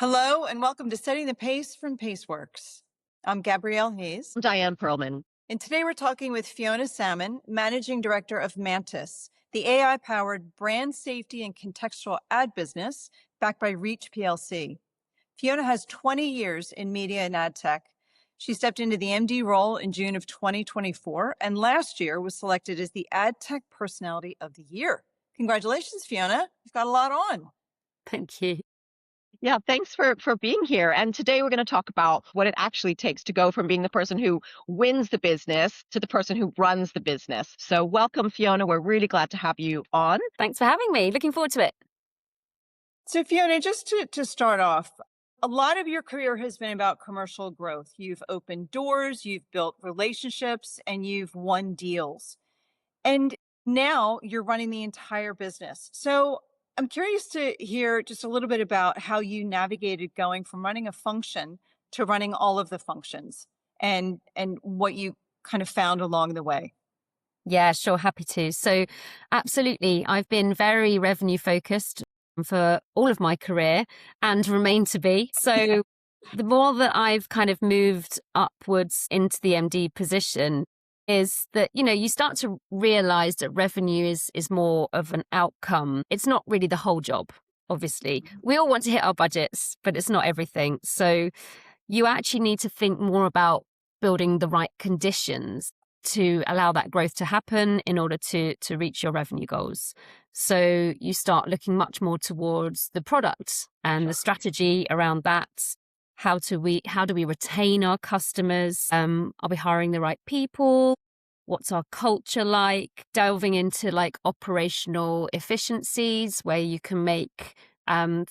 Hello and welcome to Setting the Pace from Paceworks. I'm Gabrielle Hase, I'm Diane Perlman. and today we're talking with Fiona Salmon, Managing Director of Mantis, the AI-powered brand safety and contextual ad business backed by Reach PLC. Fiona has 20 years in media and ad tech. She stepped into the MD role in June of 2024, and last year was selected as the Ad Tech Personality of the Year. Congratulations, Fiona. You've got a lot on. Thank you. Yeah, thanks for being here. And today we're going to talk about what it actually takes to go from being the person who wins the business to the person who runs the business. So welcome, Fiona. We're really glad to have you on. Thanks for having me. Looking forward to it. So Fiona, just to start off, a lot of your career has been about commercial growth. You've opened doors, you've built relationships, and you've won deals. And now you're running the entire business. So I'm curious to hear just a little bit about how you navigated going from running a function to running all of the functions and what you kind of found along the way. Yeah, sure. Happy to. So absolutely. I've been very revenue focused for all of my career and remain to be. So the more that I've kind of moved upwards into the MD position is that, you start to realize that revenue is more of an outcome. It's not really the whole job, obviously. We all want to hit our budgets, but it's not everything. So you actually need to think more about building the right conditions to allow that growth to happen in order to reach your revenue goals. So you start looking much more towards the product and the strategy around that. How do we retain our customers? Are we hiring the right people? What's our culture like? Delving into like operational efficiencies where you can make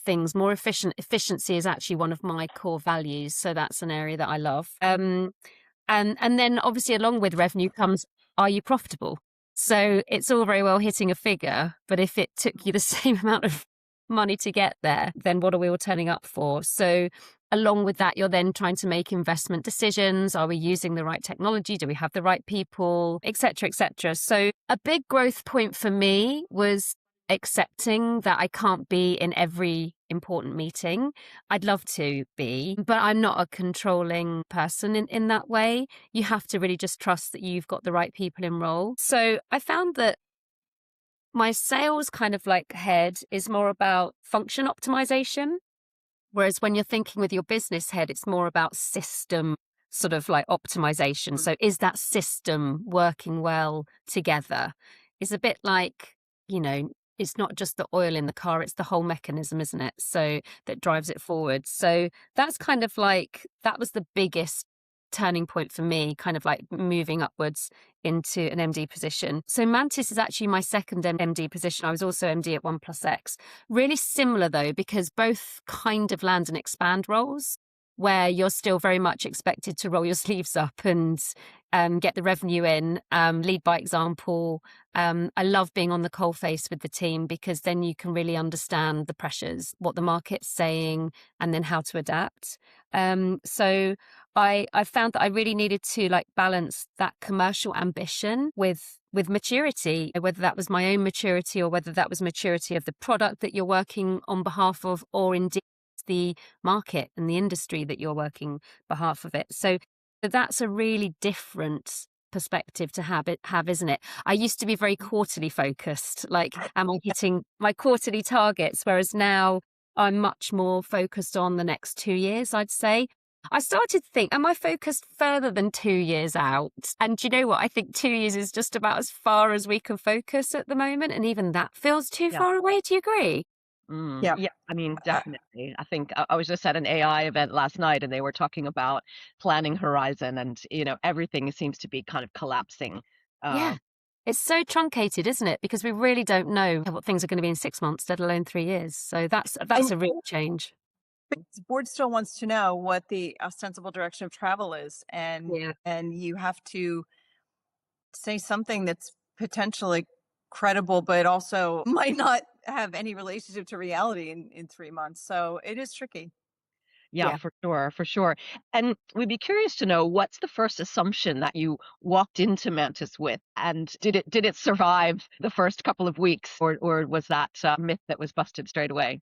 things more efficient. Efficiency is actually one of my core values. So that's an area that I love. And then obviously along with revenue comes, are you profitable? So it's all very well hitting a figure, but if it took you the same amount of money to get there, then what are we all turning up for? So along with that, you're then trying to make investment decisions. Are we using the right technology? Do we have the right people, et cetera, et cetera? So a big growth point for me was accepting that I can't be in every important meeting. I'd love to be, but I'm not a controlling person in that way. You have to really just trust that you've got the right people in role. So I found that my sales kind of like head is more about function optimization. Whereas when you're thinking with your business head, it's more about system sort of like optimization. So is that system working well together? It's a bit like, it's not just the oil in the car, it's the whole mechanism, isn't it? So that drives it forward. So that's kind of like, that was the biggest turning point for me, kind of like moving upwards into an MD position. So Mantis is actually my second MD position. I was also MD at 1+X. Really similar though, because both kind of land and expand roles where you're still very much expected to roll your sleeves up and get the revenue in, lead by example. I love being on the coalface with the team because then you can really understand the pressures, what the market's saying, and then how to adapt. So I found that I really needed to like balance that commercial ambition with maturity, whether that was my own maturity or whether that was maturity of the product that you're working on behalf of, or indeed the market and the industry that you're working behalf of it. So that's a really different perspective to have, isn't it? I used to be very quarterly focused, like am I hitting my quarterly targets? Whereas now I'm much more focused on the next 2 years, I'd say. I started to think, am I focused further than 2 years out? And do you know what? I think 2 years is just about as far as we can focus at the moment. And even that feels too far away. Do you agree? Yeah, I mean, definitely. I think I was just at an AI event last night and they were talking about planning horizon and, everything seems to be kind of collapsing. Yeah. It's so truncated, isn't it? Because we really don't know what things are going to be in 6 months, let alone 3 years. So that's a real change. But the board still wants to know what the ostensible direction of travel is, and you have to say something that's potentially credible, but also might not have any relationship to reality in 3 months. So it is tricky. Yeah, for sure. And we'd be curious to know, what's the first assumption that you walked into Mantis with, and did it survive the first couple of weeks, or was that myth that was busted straight away?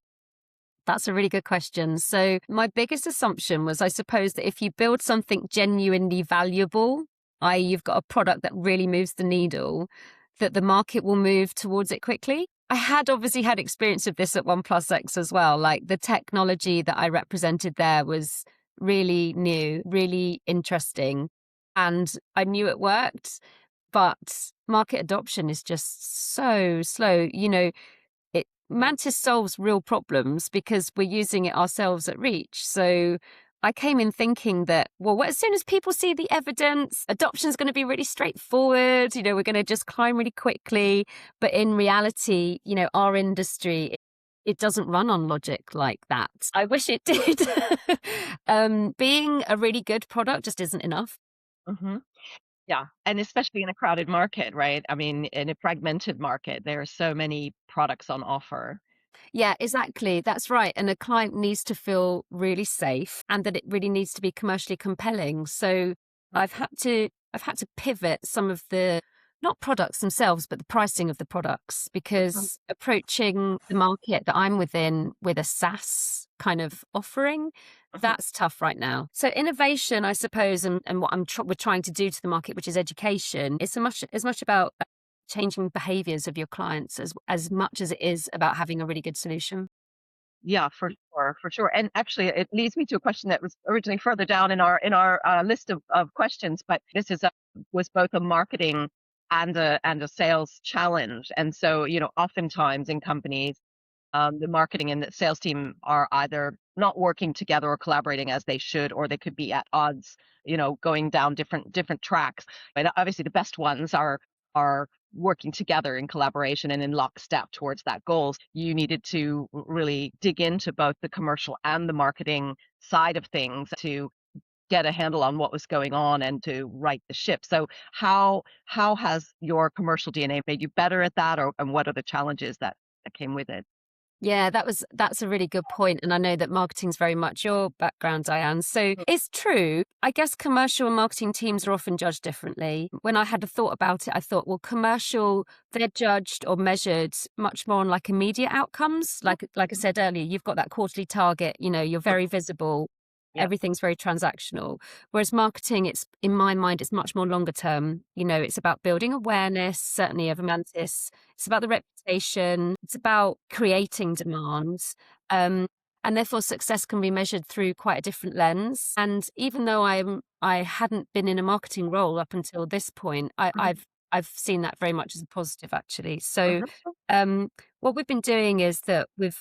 That's a really good question. So my biggest assumption was, I suppose, that if you build something genuinely valuable, i.e. you've got a product that really moves the needle, that the market will move towards it quickly. I had obviously had experience of this at OnePlusX as well. Like, the technology that I represented there was really new, really interesting, and I knew it worked, but market adoption is just so slow. Mantis solves real problems because we're using it ourselves at Reach. So I came in thinking that, well, as soon as people see the evidence, adoption is going to be really straightforward. We're going to just climb really quickly. But in reality, our industry, it doesn't run on logic like that. I wish it did. Being a really good product just isn't enough. Hmm. Yeah, and especially in a crowded market, right? I mean, in a fragmented market, there are so many products on offer. Yeah, exactly. That's right. And a client needs to feel really safe, and that it really needs to be commercially compelling. So I've had to pivot some of the, not products themselves, but the pricing of the products, Mhm. because approaching the market that I'm within with a SaaS kind of offering, Mhm. that's tough right now. So innovation, I suppose, and what we're trying to do to the market, which is education, is as much about changing behaviors of your clients as much as it is about having a really good solution. Yeah, for sure, for sure. And actually, it leads me to a question that was originally further down in our list of questions, but this was both a marketing and a sales challenge. And so, oftentimes in companies, the marketing and the sales team are either not working together or collaborating as they should, or they could be at odds, going down different tracks. But obviously, the best ones are working together in collaboration and in lockstep towards that goal. You needed to really dig into both the commercial and the marketing side of things to get a handle on what was going on and to right the ship. So how has your commercial DNA made you better at that, or and what are the challenges that came with it? Yeah, that's a really good point. And I know that marketing's very much your background, Diane. So it's true. I guess commercial and marketing teams are often judged differently. When I had a thought about it, I thought, well, commercial, they're judged or measured much more on like immediate outcomes. Like I said earlier, you've got that quarterly target, you're very visible. Yeah. Everything's very transactional. Whereas marketing, it's, in my mind, it's much more longer term. It's about building awareness, certainly of Mantis. It's about the reputation. It's about creating demand. Um, and therefore success can be measured through quite a different lens. And even though I hadn't been in a marketing role up until this point, Mhm. I've seen that very much as a positive, actually. So Mhm. um, what we've been doing is that we're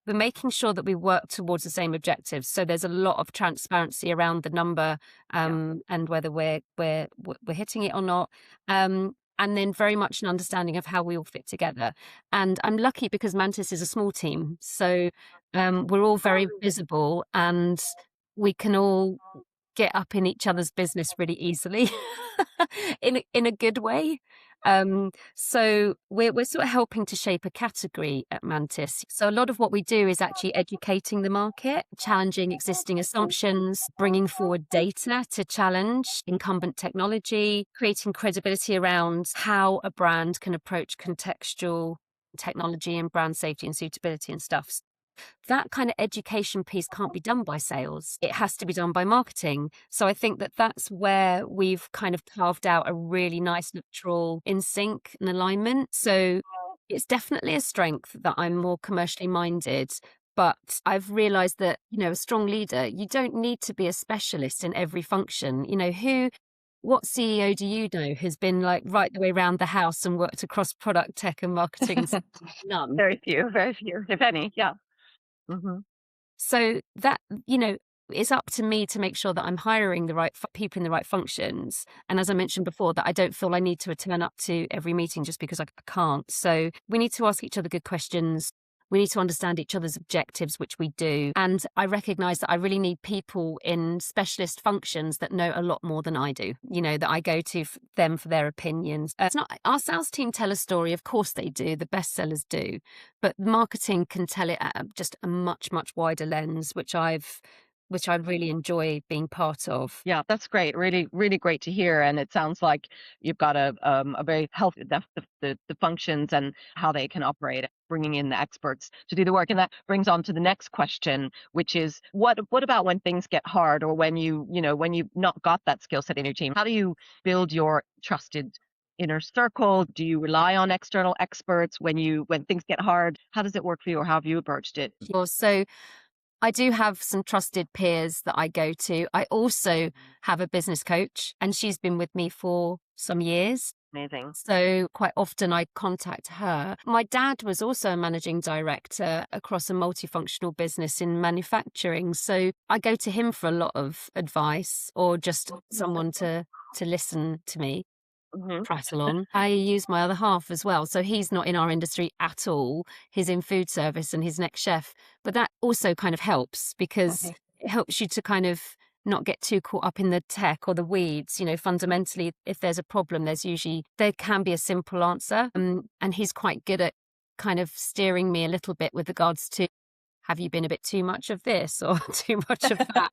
making sure that we work towards the same objectives. So there's a lot of transparency around the number, Yeah. and whether we're hitting it or not. And then very much an understanding of how we all fit together. And I'm lucky because Mantis is a small team. So we're all very visible, and we can all get up in each other's business really easily in a good way. So we're sort of helping to shape a category at Mantis. So a lot of what we do is actually educating the market, challenging existing assumptions, bringing forward data to challenge incumbent technology, creating credibility around how a brand can approach contextual technology and brand safety and suitability and stuff. That kind of education piece can't be done by sales. It has to be done by marketing. So I think that that's where we've kind of carved out a really nice natural in sync and alignment. So it's definitely a strength that I'm more commercially minded. But I've realized that, a strong leader, you don't need to be a specialist in every function. What CEO do you know who's been like right the way around the house and worked across product, tech, and marketing? None. Very few, if any. Yeah. Hmm. So that, it's up to me to make sure that I'm hiring the right people in the right functions. And as I mentioned before, that I don't feel I need to turn up to every meeting just because I can't. So we need to ask each other good questions. We need to understand each other's objectives, which we do. And I recognize that I really need people in specialist functions that know a lot more than I do, that I go to them for their opinions. It's not our sales team tell a story. Of course they do. The best sellers do. But marketing can tell it at just a much, much wider lens, which I really enjoy being part of. Yeah, that's great. Really, really great to hear. And it sounds like you've got a very healthy the functions and how they can operate. bringing in the experts to do the work. And that brings on to the next question, which is what about when things get hard, or when when you've not got that skill set in your team? How do you build your trusted inner circle? Do you rely on external experts when things get hard? How does it work for you, or how have you approached it? Sure. So I do have some trusted peers that I go to. I also have a business coach, and she's been with me for some years. Amazing. So quite often I contact her. My dad was also a managing director across a multifunctional business in manufacturing. So I go to him for a lot of advice, or just someone to listen to me Hmm. prattle on. I use my other half as well. So he's not in our industry at all. He's in food service and he's an ex-chef. But that also kind of helps, because it helps you to kind of not get too caught up in the tech or the weeds. Fundamentally, if there's a problem, there can be a simple answer. And he's quite good at kind of steering me a little bit with regards to, have you been a bit too much of this or too much of that?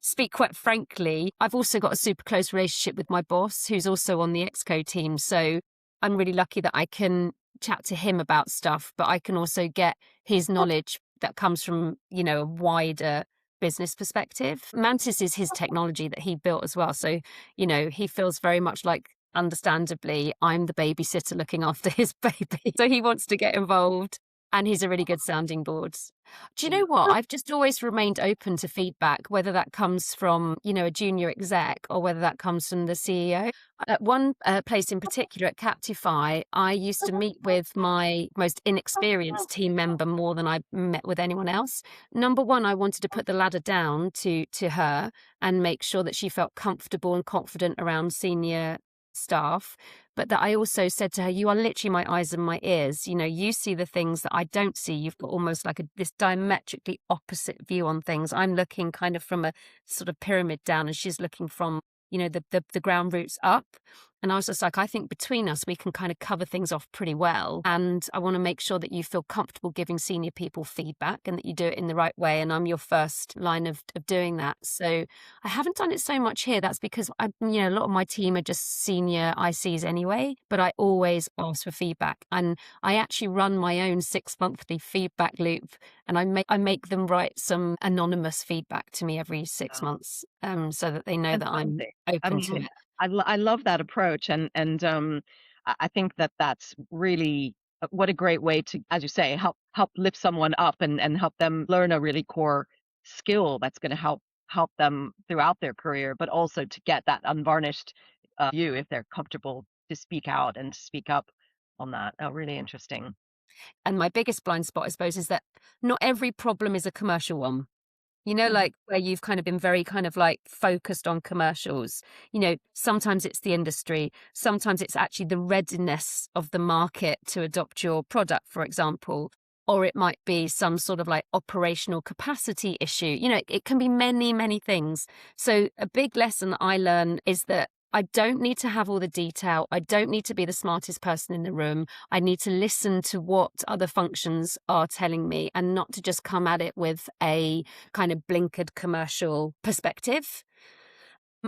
Speak quite frankly. I've also got a super close relationship with my boss, who's also on the Exco team. So I'm really lucky that I can chat to him about stuff, but I can also get his knowledge that comes from, a wider business perspective. Mantis is his technology that he built as well. So, he feels very much like, understandably, I'm the babysitter looking after his baby. So he wants to get involved. And he's a really good sounding board. Do you know what? I've just always remained open to feedback, whether that comes from, a junior exec, or whether that comes from the CEO. At one place in particular, at Captify, I used to meet with my most inexperienced team member more than I met with anyone else. Number one, I wanted to put the ladder down to her and make sure that she felt comfortable and confident around senior staff, but that I also said to her, you are literally my eyes and my ears. You see the things that I don't see. You've got almost like this diametrically opposite view on things. I'm looking kind of from a sort of pyramid down, and she's looking from, the ground roots up. And I was just like, I think between us, we can kind of cover things off pretty well. And I want to make sure that you feel comfortable giving senior people feedback, and that you do it in the right way. And I'm your first line of doing that. So I haven't done it so much here. That's because a lot of my team are just senior ICs anyway, but I always ask for feedback. And I actually run my own 6-monthly feedback loop, and I make them write some anonymous feedback to me every 6 months, so that they know that I'm I open to mean, it. I love that approach, and I think that that's really what a great way to, as you say, help lift someone up, and help them learn a really core skill that's going to help them throughout their career, but also to get that unvarnished view if they're comfortable to speak out and to speak up on that. Oh, really interesting. And my biggest blind spot, I suppose, is that not every problem is a commercial one. Like where you've kind of been very kind of like focused on commercials. Sometimes it's the industry. Sometimes it's actually the readiness of the market to adopt your product, for example. Or it might be some sort of like operational capacity issue. It can be many, many things. So a big lesson that I learn is that I don't need to have all the detail. I don't need to be the smartest person in the room. I need to listen to what other functions are telling me, and not to just come at it with a kind of blinkered commercial perspective.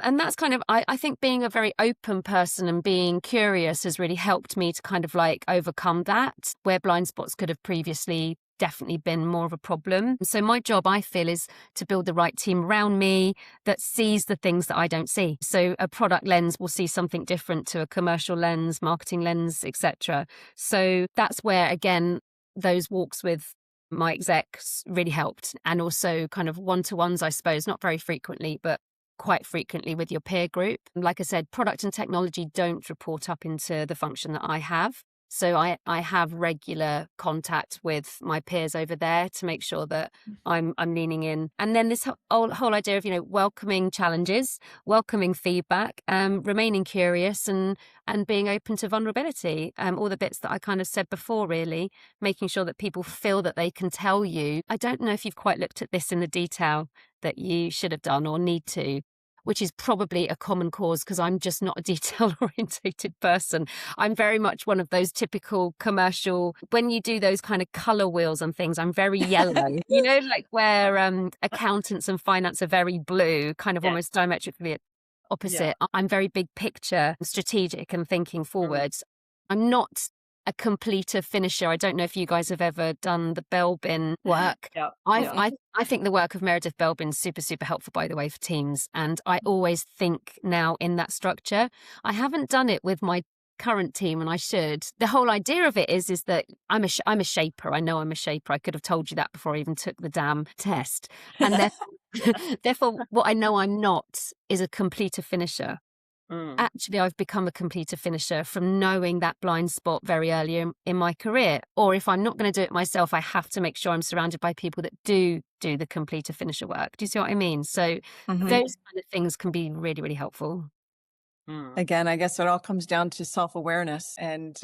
And that's kind of, I think being a very open person and being curious has really helped me to kind of like overcome that, where blind spots could have previously definitely been more of a problem. So my job, I feel, is to build the right team around me that sees the things that I don't see. So a product lens will see something different to a commercial lens, marketing lens, etc. So that's where, again, those walks with my execs really helped. And also kind of one-to-ones, I suppose, not very frequently, but quite frequently with your peer group. Like I said, product and technology don't report up into the function that I have. So I have regular contact with my peers over there to make sure that I'm leaning in. And then this whole idea of, welcoming challenges, welcoming feedback, remaining curious, and being open to vulnerability. All the bits that I kind of said before, really, making sure that people feel that they can tell you. I don't know if you've quite looked at this in the detail that you should have done or need to, which is probably a common cause, because I'm just not a detail-orientated person. I'm very much one of those typical commercial, when you do those kind of color wheels and things, I'm very yellow, like where accountants and finance are very blue, kind of almost diametrically opposite. I'm very big picture, strategic, and thinking forwards. I'm not a completer finisher. I don't know if you guys have ever done the Belbin work. Yeah. I think the work of Meredith Belbin's super, super helpful, by the way, for teams. And I always think now in that structure. I haven't done it with my current team, and I should. The whole idea of it is that I'm a shaper. I know I'm a shaper. I could have told you that before I even took the damn test. And therefore, what I know I'm not is a completer finisher. Actually, I've become a completer finisher from knowing that blind spot very early in my career. Or if I'm not going to do it myself, I have to make sure I'm surrounded by people that do the completer finisher work. Do you see what I mean? So those kind of things can be really, really helpful. Again, I guess it all comes down to self-awareness and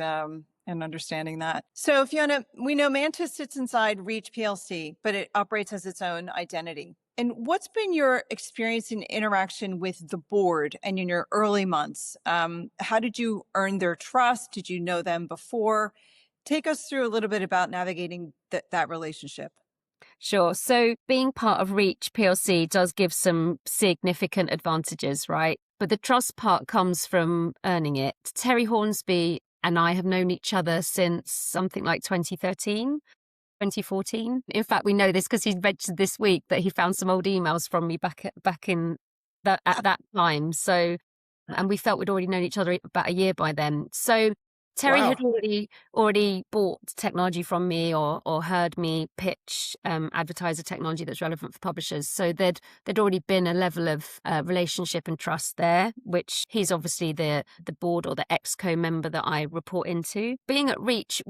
understanding that. So Fiona, we know Mantis sits inside Reach PLC, but it operates as its own identity. And what's been your experience in interaction with the board and in your early months? How did you earn their trust? Did you know them before? Take us through a little bit about navigating that relationship. Sure. So being part of Reach PLC does give some significant advantages, right? But the trust part comes from earning it. Terry Hornsby and I have known each other since something like 2013. 2014. In fact, we know this because he mentioned this week that he found some old emails from me back in that at that time. So, and we felt we'd already known each other about a year by then. So Terry had already bought technology from me or heard me pitch advertiser technology that's relevant for publishers. So there'd already been a level of relationship and trust there, which he's obviously the board or the exco member that I report into. Being at Reach,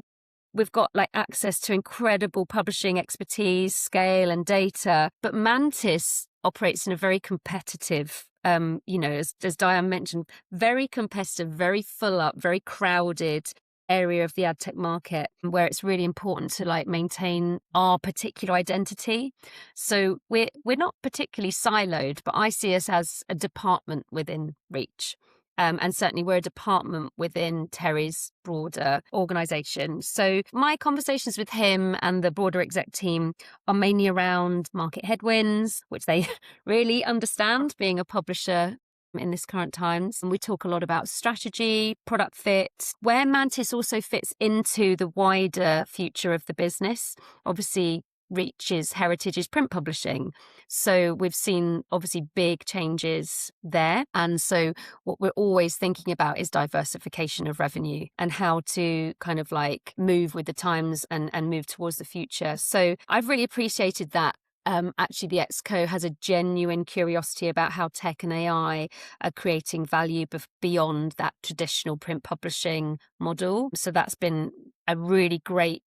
we've got like access to incredible publishing expertise, scale and data, but Mantis operates in a very competitive, as Diane mentioned, very competitive, very full up, very crowded area of the ad tech market where it's really important to like maintain our particular identity. So we're not particularly siloed, but I see us as a department within Reach. And certainly we're a department within Terry's broader organization. So my conversations with him and the broader exec team are mainly around market headwinds, which they really understand being a publisher in this current times. And we talk a lot about strategy, product fit, where Mantis also fits into the wider future of the business. Obviously, Reach's heritage is print publishing. So we've seen obviously big changes there. And so what we're always thinking about is diversification of revenue and how to kind of like move with the times and move towards the future. So I've really appreciated that. Actually, the Exco has a genuine curiosity about how tech and AI are creating value beyond that traditional print publishing model. So that's been a really great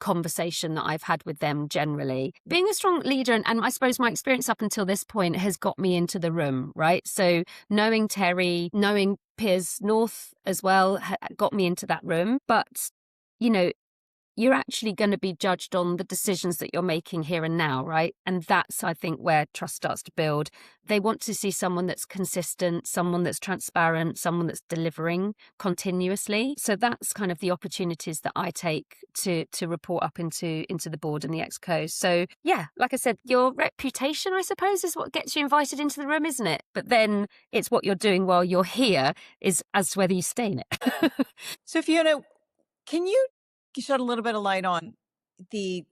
conversation that I've had with them generally. Being a strong leader, and I suppose my experience up until this point has got me into the room, right? So knowing Terry, knowing Piers North as well, got me into that room. But, you're actually going to be judged on the decisions that you're making here and now, right? And that's, I think, where trust starts to build. They want to see someone that's consistent, someone that's transparent, someone that's delivering continuously. So that's kind of the opportunities that I take to report up into the board and the Exco. So yeah, like I said, your reputation, I suppose, is what gets you invited into the room, isn't it? But then it's what you're doing while you're here is as to whether you stay in it. So Fiona, can you shed a little bit of light on the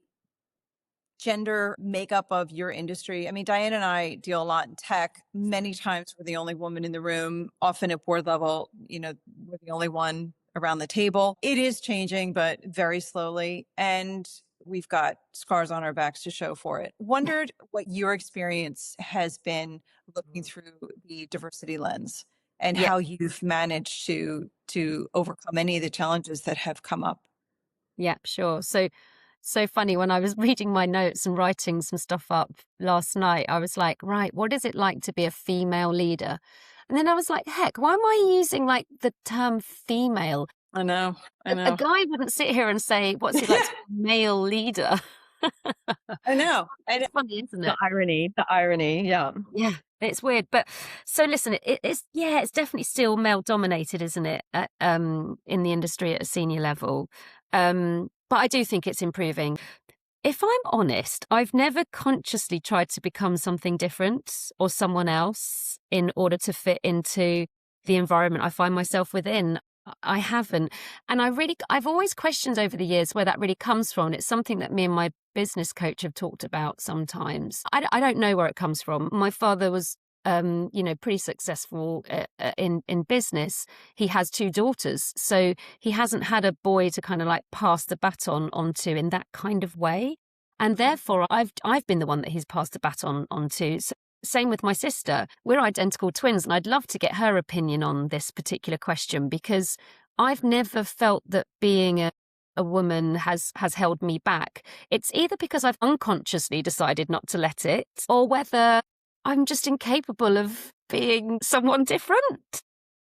gender makeup of your industry? I mean, Diane and I deal a lot in tech. Many times we're the only woman in the room, often at board level, we're the only one around the table. It is changing, but very slowly. And we've got scars on our backs to show for it. Wondered what your experience has been looking through the diversity lens and how you've managed to overcome any of the challenges that have come up. Yeah, sure. So funny, when I was reading my notes and writing some stuff up last night, I was like, right, what is it like to be a female leader? And then I was like, heck, why am I using like the term female? I know. A guy wouldn't sit here and say, what's it like to be a male leader? I know. It's funny, isn't it? The irony. Yeah. Yeah, it's weird. But so listen, it's definitely still male dominated, isn't it? In the industry at a senior level. But I do think it's improving. If I'm honest, I've never consciously tried to become something different or someone else in order to fit into the environment I find myself within. I haven't. And I've always questioned over the years where that really comes from. And it's something that me and my business coach have talked about sometimes. I don't know where it comes from. My father was, pretty successful in business. He has 2 daughters. So he hasn't had a boy to kind of like pass the baton onto in that kind of way. And therefore, I've been the one that he's passed the baton onto. So same with my sister. We're identical twins, and I'd love to get her opinion on this particular question because I've never felt that being a woman has held me back. It's either because I've unconsciously decided not to let it, or whether I'm just incapable of being someone different.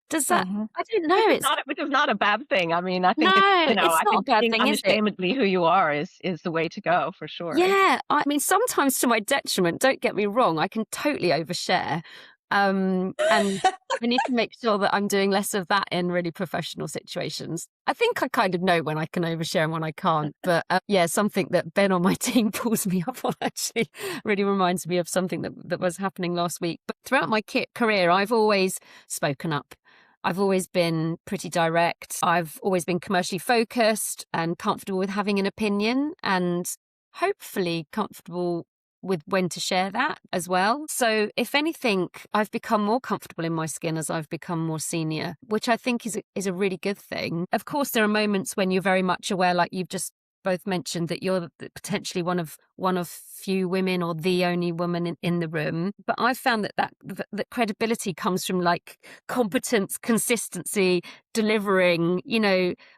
Does that? Mhm. I don't know. Which is not a bad thing. I mean, I think it's, No, it's I not a think bad being thing, is it? unashamedly who you are is the way to go for sure. Yeah, I mean, sometimes to my detriment, don't get me wrong, I can totally overshare. And I need to make sure that I'm doing less of that in really professional situations. I think I kind of know when I can overshare and when I can't. But yeah, something that Ben on my team pulls me up on actually really reminds me of something that was happening last week. But throughout my career, I've always spoken up. I've always been pretty direct. I've always been commercially focused and comfortable with having an opinion and hopefully comfortable with when to share that as well. So if anything, I've become more comfortable in my skin as I've become more senior, which I think is a really good thing. Of course, there are moments when you're very much aware, like you've just both mentioned, that you're potentially one of few women or the only woman in the room. But I've found that credibility comes from like competence, consistency, delivering,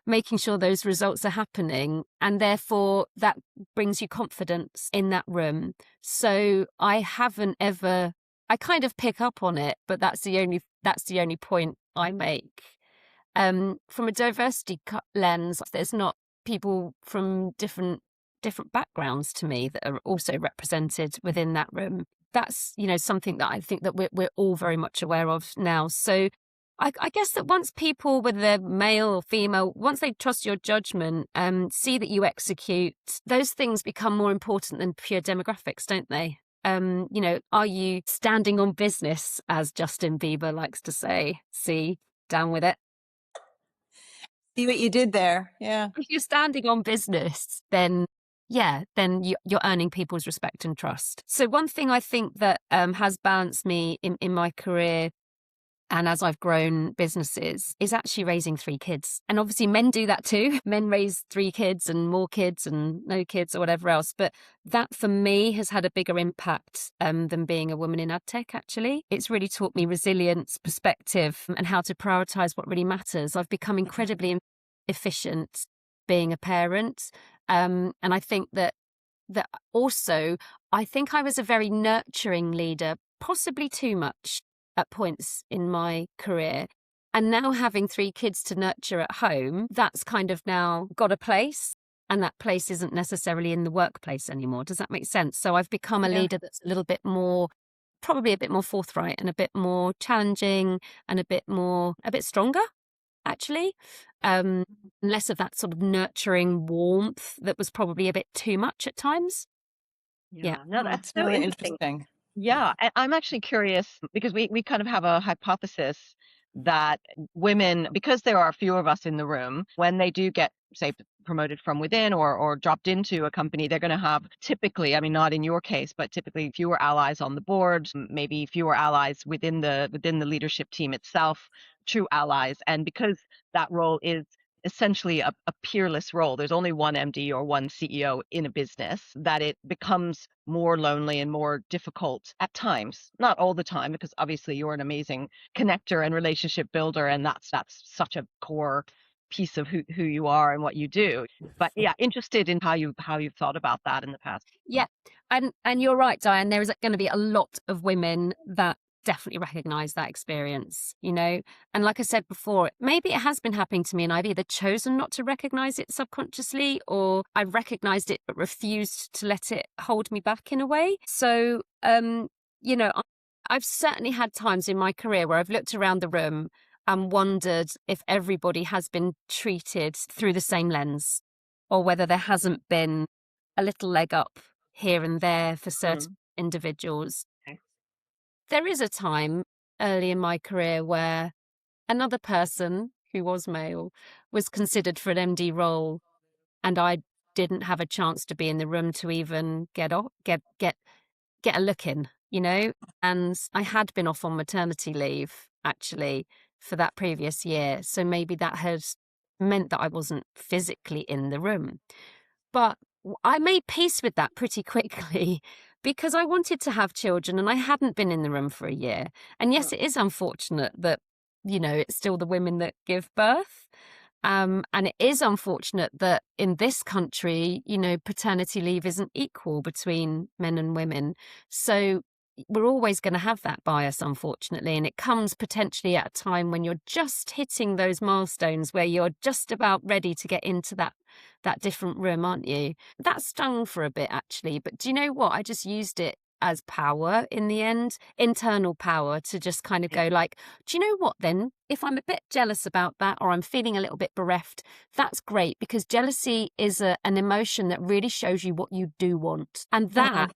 making sure those results are happening. And therefore that brings you confidence in that room. So I haven't ever, I kind of pick up on it, but that's the only point I make. From a diversity lens, there's not people from different backgrounds to me that are also represented within that room. That's something that I think that we're all very much aware of now. So I guess that once people, whether they're male or female, once they trust your judgment and see that you execute, those things become more important than pure demographics, don't they? Are you standing on business, as Justin Bieber likes to say? See, down with it. See what you did there. Yeah. If you're standing on business, then you're earning people's respect and trust. So one thing I think that has balanced me in my career and as I've grown businesses is actually raising 3 kids. And obviously men do that too. Men raise 3 kids and more kids and no kids or whatever else. But that for me has had a bigger impact than being a woman in ad tech, actually. It's really taught me resilience, perspective, and how to prioritize what really matters. I've become incredibly efficient being a parent. And I think that also, I think I was a very nurturing leader, possibly too much at points in my career. And now having 3 kids to nurture at home, that's kind of now got a place. And that place isn't necessarily in the workplace anymore. Does that make sense? So I've become a Yeah. leader that's a little bit more, probably a bit more forthright and a bit more challenging and a bit stronger, actually. Less of that sort of nurturing warmth that was probably a bit too much at times. Yeah. No, Oh, that's it's so really interesting. interesting. Yeah, I'm actually curious because we kind of have a hypothesis that women, because there are fewer of us in the room, when they do get, say, promoted from within or dropped into a company, they're going to have typically, I mean, not in your case, but typically fewer allies on the board, maybe fewer allies within the leadership team itself, true allies. And because that role is essentially a peerless role, there's only one MD or one CEO in a business, that it becomes more lonely and more difficult at times, not all the time, because obviously you're an amazing connector and relationship builder, and that's such a core piece of who you are and what you do. But yeah, interested in how you've thought about that in the past. Yeah. And you're right, Diane, there is going to be a lot of women that definitely recognize that experience, and like I said before, maybe it has been happening to me and I've either chosen not to recognize it subconsciously or I recognized it but refused to let it hold me back in a way. So I've certainly had times in my career where I've looked around the room and wondered if everybody has been treated through the same lens or whether there hasn't been a little leg up here and there for certain individuals. Okay. There is a time early in my career where another person who was male, was considered for an MD role, and I didn't have a chance to be in the room to even get a look in, you know? And I had been off on maternity leave actually for that previous year. So maybe that had meant that I wasn't physically in the room. But I made peace with that pretty quickly because I wanted to have children and I hadn't been in the room for a year. And yes, it is unfortunate that, it's still the women that give birth. And it is unfortunate that in this country, paternity leave isn't equal between men and women. So we're always going to have that bias, unfortunately. And it comes potentially at a time when you're just hitting those milestones where you're just about ready to get into that different room, aren't you? That stung for a bit, actually. But do you know what? I just used it as power in the end, internal power, to just kind of go like, do you know what then? If I'm a bit jealous about that or I'm feeling a little bit bereft, that's great, because jealousy is an emotion that really shows you what you do want. And that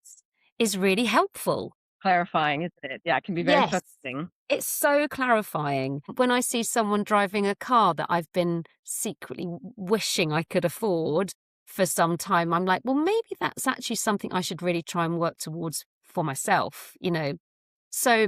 is really helpful. Clarifying, isn't it? Yeah, it can be very Yes. focusing. It's so clarifying. When I see someone driving a car that I've been secretly wishing I could afford for some time, I'm like, well, maybe that's actually something I should really try and work towards for myself, So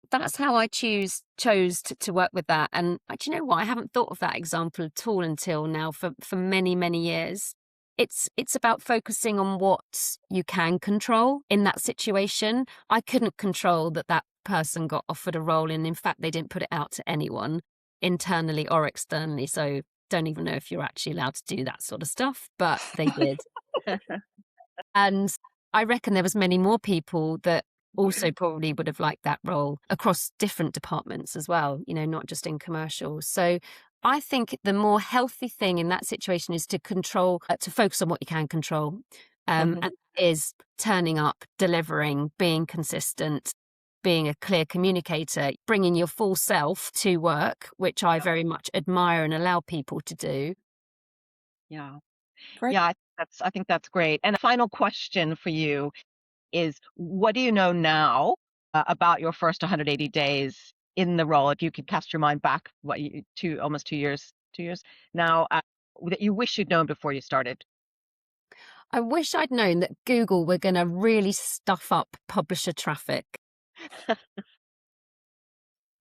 that's how I chose to work with that. And do you know what? I haven't thought of that example at all until now for many, many years. It's about focusing on what you can control in that situation. I couldn't control that person got offered a role, and in fact, they didn't put it out to anyone internally or externally. So don't even know if you're actually allowed to do that sort of stuff, but they did. And I reckon there was many more people that also probably would have liked that role across different departments as well, not just in commercial. So I think the more healthy thing in that situation is to focus on what you can control. And is turning up, delivering, being consistent, being a clear communicator, bringing your full self to work, which I very much admire and allow people to do. Yeah. Great. Yeah, I think that's great. And a final question for you is, what do you know now about your first 180 days in the role? If you could cast your mind back, almost 2 years now, that you wish you'd known before you started. I wish I'd known that Google were going to really stuff up publisher traffic.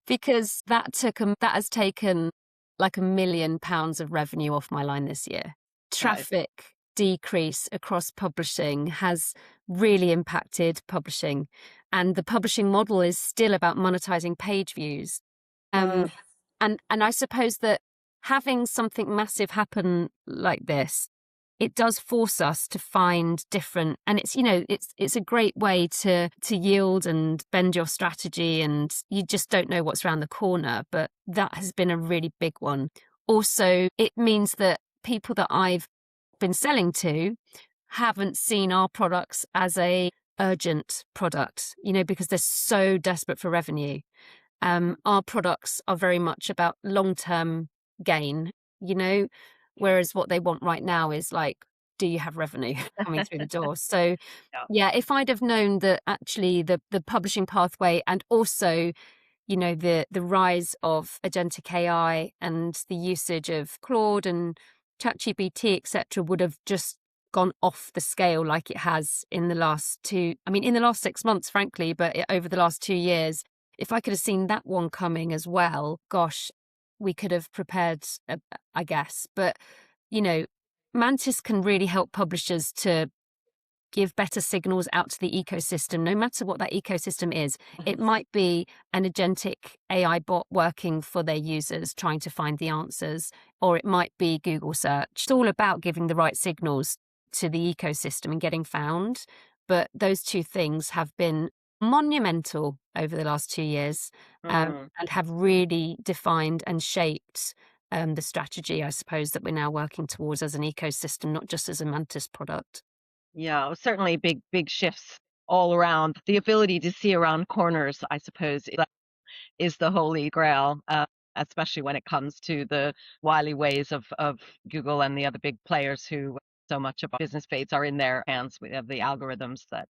Because that has taken like £1 million of revenue off my line this year. Traffic decrease across publishing has really impacted publishing, and the publishing model is still about monetizing page views. And I suppose that having something massive happen like this, it does force us to find different, and it's a great way to yield and bend your strategy, and you just don't know what's around the corner. But that has been a really big one. Also, it means that people that I've been selling to haven't seen our products as a urgent product, because they're so desperate for revenue. Our products are very much about long-term gain, whereas what they want right now is like, do you have revenue coming through the door? So yeah, if I'd have known that actually the publishing pathway, and also, the rise of agentic AI and the usage of Claude and ChatGPT, etc., would have just gone off the scale like it has in the last 6 months, frankly, but over the last 2 years. If I could have seen that one coming as well, gosh, we could have prepared, I guess. But, Mantis can really help publishers to give better signals out to the ecosystem, no matter what that ecosystem is. It might be an agentic AI bot working for their users, trying to find the answers, or it might be Google search. It's all about giving the right signals to the ecosystem and getting found. But those two things have been monumental over the last 2 years, and have really defined and shaped the strategy, I suppose, that we're now working towards as an ecosystem, not just as a Mantis product. Yeah, certainly big shifts all around. The ability to see around corners, I suppose, is the holy grail, especially when it comes to the wily ways of Google and the other big players who so much of our business fates are in their hands. We have the algorithms that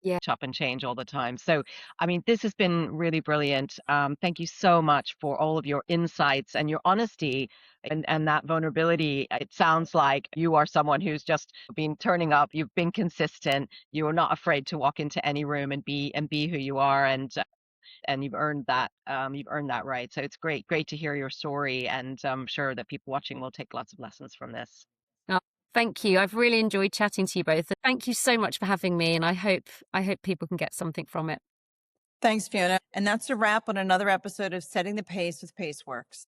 Yeah. chop and change all the time. So, I mean, this has been really brilliant. Thank you so much for all of your insights and your honesty and that vulnerability. It sounds like you are someone who's just been turning up. You've been consistent. You are not afraid to walk into any room and be who you are, and you've earned that. You've earned that right. So it's great to hear your story, and I'm sure that people watching will take lots of lessons from this. Oh, thank you. I've really enjoyed chatting to you both. Thank you so much for having me, and I hope people can get something from it. Thanks, Fiona. And that's a wrap on another episode of Setting the Pace with Paceworks.